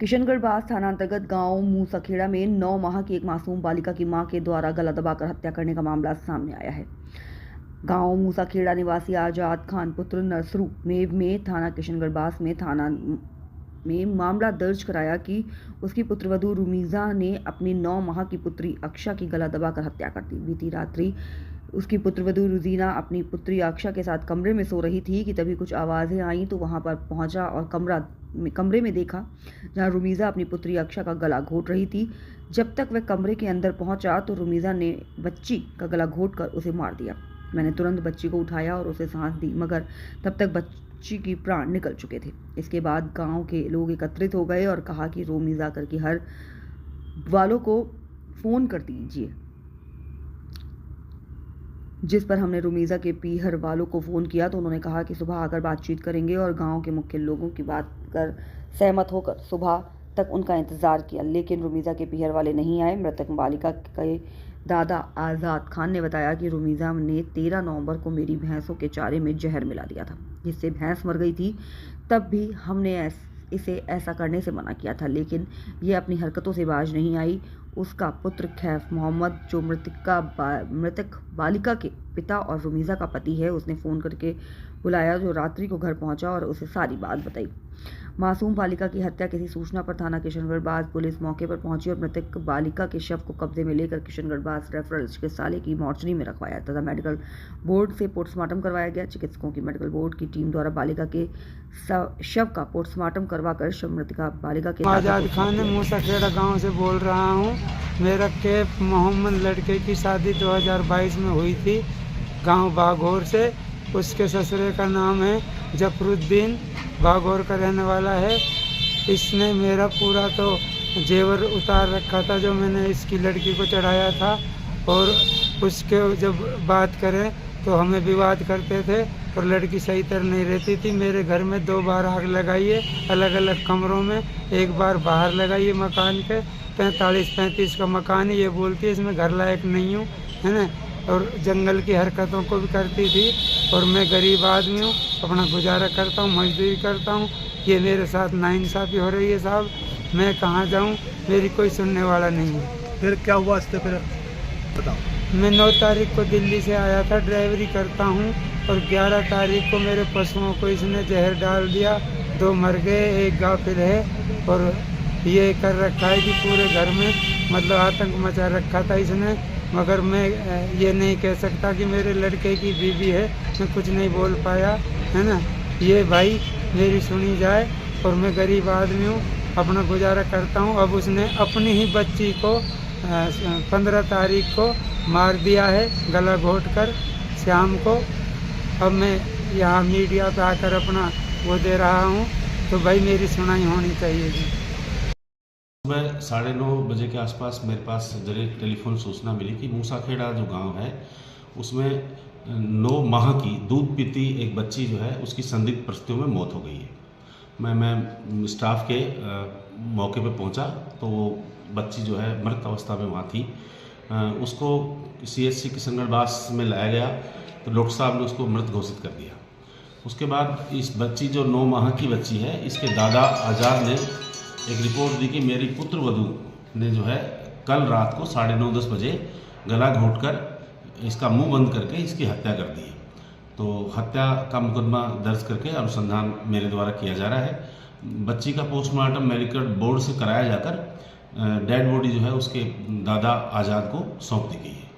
किशनगढ़ बास थाना अंतर्गत गांव मूसाखेड़ा में 9 माह की एक मासूम बालिका की मां के द्वारा गला दबाकर हत्या करने का मामला सामने आया है। गांव मूसाखेड़ा निवासी आजाद खान पुत्र नसरू में थाना किशनगढ़ बास में थाना में मामला दर्ज कराया कि उसकी पुत्रवधू रुमीजा ने अपनी 9 माह की पुत्री अक्षा की गला दबाकर हत्या कर दी। बीती रात्रि उसकी पुत्रवधू रुजीना अपनी पुत्री अक्षा के साथ कमरे में सो रही थी कि तभी कुछ आवाज़ें आईं तो वहां पर पहुंचा और कमरे में देखा जहां रुमीजा अपनी पुत्री अक्षा का गला घोट रही थी। जब तक वह कमरे के अंदर पहुंचा तो रुमीजा ने बच्ची का गला घोटकर उसे मार दिया। मैंने तुरंत बच्ची को उठाया और उसे सांस दी, मगर तब तक बच्ची की प्राण निकल चुके थे। इसके बाद गांव के लोग एकत्रित हो गए और कहा कि रुमीजा करके हर वालों को फ़ोन कर दीजिए, जिस पर हमने रुमीजा के पीहर वालों को फ़ोन किया तो उन्होंने कहा कि सुबह आकर बातचीत करेंगे और गांव के मुख्य लोगों की बात कर सहमत होकर सुबह तक उनका इंतज़ार किया, लेकिन रुमीजा के पीहर वाले नहीं आए। मृतक बालिका के दादा आज़ाद खान ने बताया कि रुमीजा ने 13 नवंबर को मेरी भैंसों के चारे में जहर मिला दिया था, जिससे भैंस मर गई थी। तब भी हमने इसे ऐसा करने से मना किया था, लेकिन ये अपनी हरकतों से बाज नहीं आई। उसका पुत्र खैफ मोहम्मद, जो मृतक बालिका के पिता और रुमीजा का पति है, उसने फ़ोन करके बुलाया, जो रात्रि को घर पहुंचा और उसे सारी बात बताई। मासूम बालिका की हत्या किसी सूचना पर थाना किशनगढ़ बास पुलिस मौके पर पहुंची और मृतक बालिका के शव को कब्जे में लेकर किशनगढ़ बास रेफरल चिकित्सालय की मॉर्चरी में रखवाया तथा मेडिकल बोर्ड से पोस्टमार्टम करवाया गया। चिकित्सकों की मेडिकल बोर्ड की टीम द्वारा बालिका के शव का पोस्टमार्टम करवाकर शव मृतका बालिका के आजाद खान मूसाखेड़ा गांव से बोल रहा हूं। मेरा कैफ मोहम्मद लड़के की शादी 2022 में हुई थी गांव बाघोर से। उसके ससुरे का नाम है जफरुद्दीन, बाघोर का रहने वाला है। इसने मेरा पूरा तो जेवर उतार रखा था जो मैंने इसकी लड़की को चढ़ाया था, और उसके जब बात करें तो हमें विवाद करते थे और लड़की सही तरह नहीं रहती थी। मेरे घर में 2 बार आग लगाई है, अलग अलग कमरों में, एक बार बाहर लगाई है मकान के। 45-35 का मकान है। ये बोलती है इसमें घर लायक नहीं हूँ, है ना, और जंगल की हरकतों को भी करती थी। और मैं गरीब आदमी हूँ, अपना गुजारा करता हूँ, मजदूरी करता हूँ। ये मेरे साथ नाइंसाफ़ी हो रही है साहब। मैं कहाँ जाऊँ, मेरी कोई सुनने वाला नहीं है। फिर क्या हुआ इससे, फिर बताओ। मैं 9 तारीख को दिल्ली से आया था, ड्राइवरी करता हूँ, और 11 तारीख को मेरे पशुओं को इसने जहर डाल दिया। 2 मर गए, 1 गाफिल है, और ये कर रखा है कि पूरे घर में मतलब आतंक मचा रखा था इसने। मगर मैं ये नहीं कह सकता कि मेरे लड़के की बीवी है, मैं कुछ नहीं बोल पाया, है ना। ये भाई मेरी सुनी जाए, और मैं गरीब आदमी हूँ, अपना गुजारा करता हूँ। अब उसने अपनी ही बच्ची को 15 तारीख को मार दिया है, गला घोट कर शाम को। अब मैं यहाँ मीडिया पे आकर अपना वो दे रहा हूँ, तो भाई मेरी सुनाई होनी चाहिए जी। सुबह 9:30 बजे के आसपास मेरे पास जरिए टेलीफोन सूचना मिली कि मूसाखेड़ा जो गांव है उसमें 9 माह की दूध पीती एक बच्ची जो है उसकी संदिग्ध परिस्थितियों में मौत हो गई है। मैं स्टाफ के मौके पर पहुंचा तो वो बच्ची जो है मृत अवस्था में वहाँ थी। उसको CHC किशनगढ़ बास में लाया गया तो डॉक्टर साहब ने उसको मृत घोषित कर दिया। उसके बाद इस बच्ची जो 9 माह की बच्ची है, इसके दादा आज़ाद ने एक रिपोर्ट दी कि मेरी पुत्रवधू ने जो है कल रात को 9:30-10 बजे गला घोटकर इसका मुंह बंद करके इसकी हत्या कर दी है। तो हत्या का मुकदमा दर्ज करके अनुसंधान मेरे द्वारा किया जा रहा है। बच्ची का पोस्टमार्टम मेडिकल बोर्ड से कराया जाकर डेड बॉडी जो है उसके दादा आज़ाद को सौंप दी गई है।